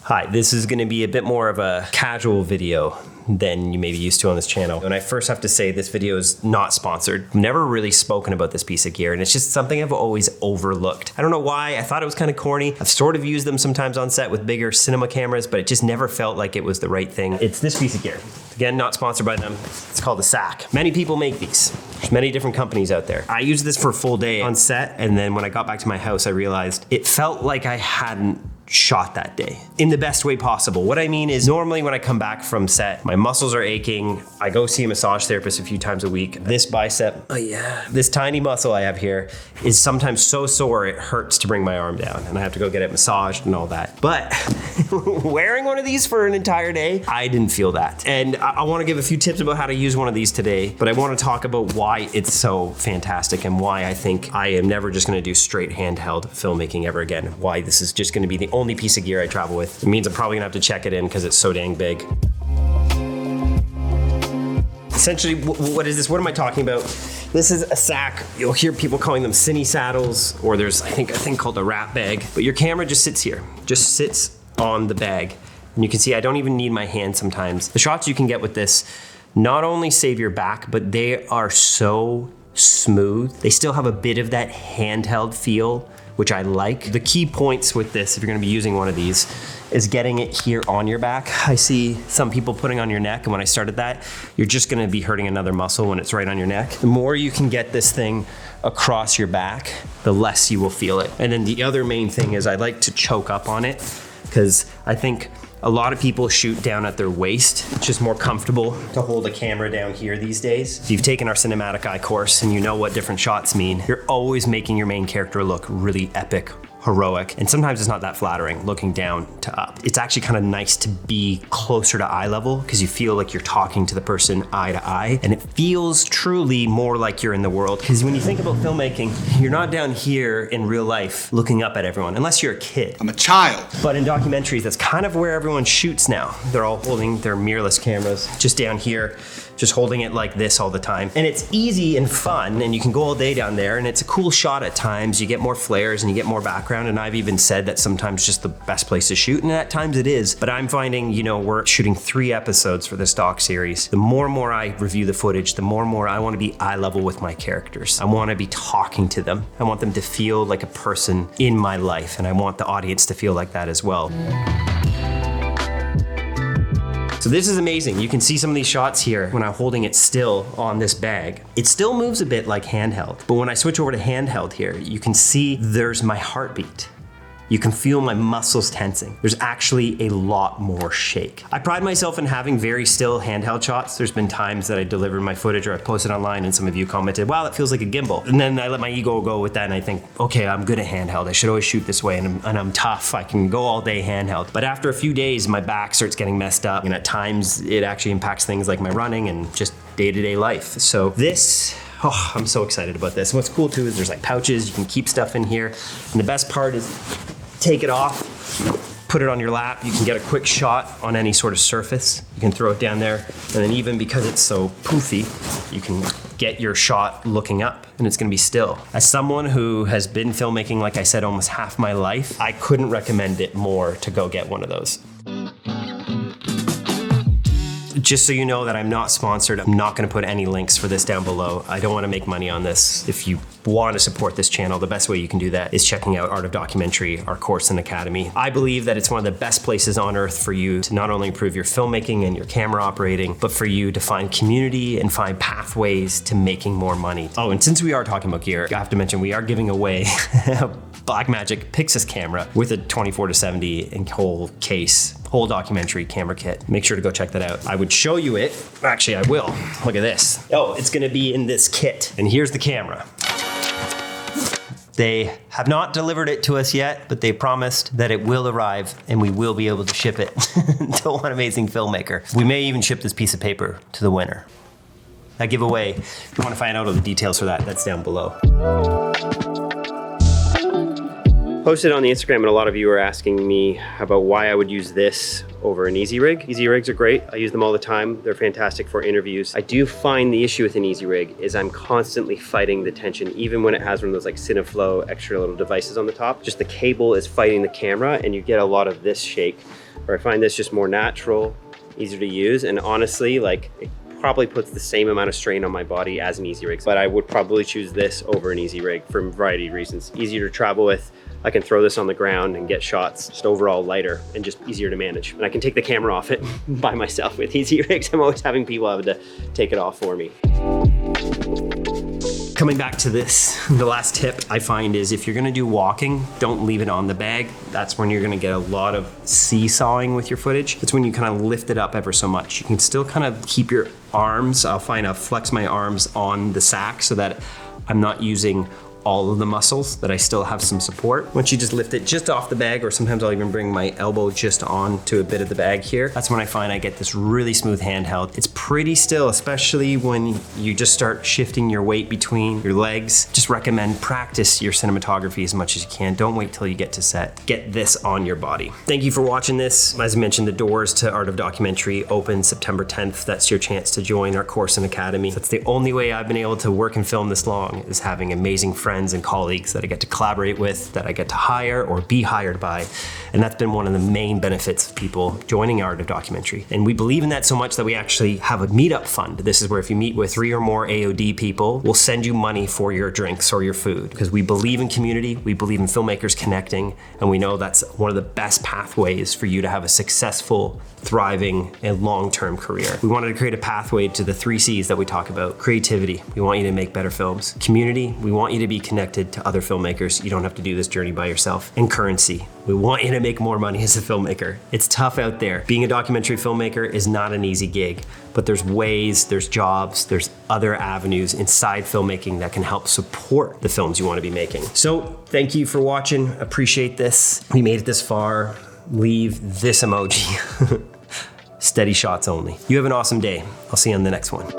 Hi, this is gonna be a bit more of a casual video than you may be used to on this channel. And I first have to say this video is not sponsored. I've never really spoken about this piece of gear and it's just something I've always overlooked. I don't know why, I thought it was kind of corny. I've sort of used them sometimes on set with bigger cinema cameras, but it just never felt like it was the right thing. It's this piece of gear. Again, not sponsored by them. It's called a SAC. Many people make these. There's many different companies out there. I used this for a full day on set, and then when I got back to my house, I realized it felt like I hadn't shot that day in the best way possible. What I mean is normally when I come back from set, my muscles are aching. I go see a massage therapist a few times a week. This bicep, this tiny muscle I have here is sometimes so sore it hurts to bring my arm down and I have to go get it massaged and all that. But wearing one of these for an entire day, I didn't feel that. And I want to give a few tips about how to use one of these today, but I want to talk about why it's so fantastic and why I think I am never just going to do straight handheld filmmaking ever again. Why this is just going to be the only piece of gear I travel with. It means I'm probably gonna have to check it in because it's so dang big. Essentially, what is this? What am I talking about? This is a SAC. You'll hear people calling them cine saddles, or there's, I think, a thing called a wrap bag. But your camera just sits here, just sits on the bag. And you can see I don't even need my hand sometimes. The shots you can get with this not only save your back, but they are so smooth. They still have a bit of that handheld feel, which I like. The key points with this, if you're gonna be using one of these, is getting it here on your back. I see some people putting on your neck, and when I started that, you're just gonna be hurting another muscle when it's right on your neck. The more you can get this thing across your back, the less you will feel it. And then the other main thing is I like to choke up on it, because I think a lot of people shoot down at their waist. It's just more comfortable to hold a camera down here these days. If you've taken our cinematic eye course and you know what different shots mean, you're always making your main character look really epic, heroic, and sometimes it's not that flattering looking down to up. It's actually kind of nice to be closer to eye level because you feel like you're talking to the person eye to eye, and it feels truly more like you're in the world. Because when you think about filmmaking, you're not down here in real life looking up at everyone, unless you're a kid. I'm a child. But in documentaries, that's kind of where everyone shoots now. They're all holding their mirrorless cameras just down here, just holding it like this all the time. And it's easy and fun, and you can go all day down there, and it's a cool shot at times. You get more flares and you get more background, and I've even said that sometimes just the best place to shoot, and at times it is. But I'm finding, you know, we're shooting 3 episodes for this doc series. The more and more I review the footage, the more and more I want to be eye level with my characters. I want to be talking to them. I want them to feel like a person in my life, and I want the audience to feel like that as well. So this is amazing. You can see some of these shots here when I'm holding it still on this bag. It still moves a bit like handheld, but when I switch over to handheld here, you can see there's my heartbeat. You can feel my muscles tensing. There's actually a lot more shake. I pride myself in having very still handheld shots. There's been times that I delivered my footage or I posted online and some of you commented, wow, that feels like a gimbal. And then I let my ego go with that and I think, okay, I'm good at handheld. I should always shoot this way and I'm tough. I can go all day handheld. But after a few days, my back starts getting messed up, and at times it actually impacts things like my running and just day-to-day life. So this, oh, I'm so excited about this. And what's cool too is there's like pouches, you can keep stuff in here. And the best part is take it off, put it on your lap. You can get a quick shot on any sort of surface. You can throw it down there. And then even because it's so poofy, you can get your shot looking up and it's gonna be still. As someone who has been filmmaking, like I said, almost half my life, I couldn't recommend it more to go get one of those. Just so you know that I'm not sponsored, I'm not gonna put any links for this down below. I don't wanna make money on this. If you wanna support this channel, the best way you can do that is checking out Art of Documentary, our course and academy. I believe that it's one of the best places on earth for you to not only improve your filmmaking and your camera operating, but for you to find community and find pathways to making more money. Oh, and since we are talking about gear, I have to mention we are giving away a Blackmagic Pixis camera with a 24-70 and whole case, whole documentary camera kit. Make sure to go check that out. I would show you it. Actually, I will. Look at this. Oh, it's gonna be in this kit. And here's the camera. They have not delivered it to us yet, but they promised that it will arrive and we will be able to ship it to one amazing filmmaker. We may even ship this piece of paper to the winner. That giveaway, if you want to find out all the details for that, that's down below. Posted on the Instagram, and a lot of you are asking me about why I would use this over an Easy Rig. Easy Rigs are great. I use them all the time. They're fantastic for interviews. I do find the issue with an Easy Rig is I'm constantly fighting the tension, even when it has one of those like Cineflow extra little devices on the top. Just the cable is fighting the camera, and you get a lot of this shake. Where I find this just more natural, easier to use, and honestly, like, it probably puts the same amount of strain on my body as an Easy Rig, but I would probably choose this over an Easy Rig for a variety of reasons. Easier to travel with. I can throw this on the ground and get shots, just overall lighter and just easier to manage. And I can take the camera off it by myself with Easy Rigs. I'm always having people having to take it off for me. Coming back to this, the last tip I find is if you're gonna do walking, don't leave it on the bag. That's when you're gonna get a lot of seesawing with your footage. It's when you kind of lift it up ever so much. You can still kind of keep your arms, I'll flex my arms on the sack so that I'm not using all of the muscles, that I still have some support. Once you just lift it just off the bag, or sometimes I'll even bring my elbow just on to a bit of the bag here, that's when I find I get this really smooth handheld. It's pretty still, especially when you just start shifting your weight between your legs. Just recommend practice your cinematography as much as you can. Don't wait till you get to set. Get this on your body. Thank you for watching this. As I mentioned, the doors to Art of Documentary open September 10th. That's your chance to join our course and academy. That's the only way I've been able to work and film this long, is having amazing friends and colleagues that I get to collaborate with, that I get to hire or be hired by. And that's been one of the main benefits of people joining Art of Documentary. And we believe in that so much that we actually have a meetup fund. This is where if you meet with 3 or more AOD people, we'll send you money for your drinks or your food. Because we believe in community, we believe in filmmakers connecting, and we know that's one of the best pathways for you to have a successful, thriving, and long-term career. We wanted to create a pathway to the 3 C's that we talk about. Creativity, we want you to make better films. Community, we want you to be connected to other filmmakers. You don't have to do this journey by yourself. And currency, we want you to make more money as a filmmaker. It's tough out there. Being a documentary filmmaker is not an easy gig, but there's ways, there's jobs, there's other avenues inside filmmaking that can help support the films you want to be making. So thank you for watching. Appreciate this. We made it this far. Leave this emoji. Steady shots only. You have an awesome day. I'll see you on the next one.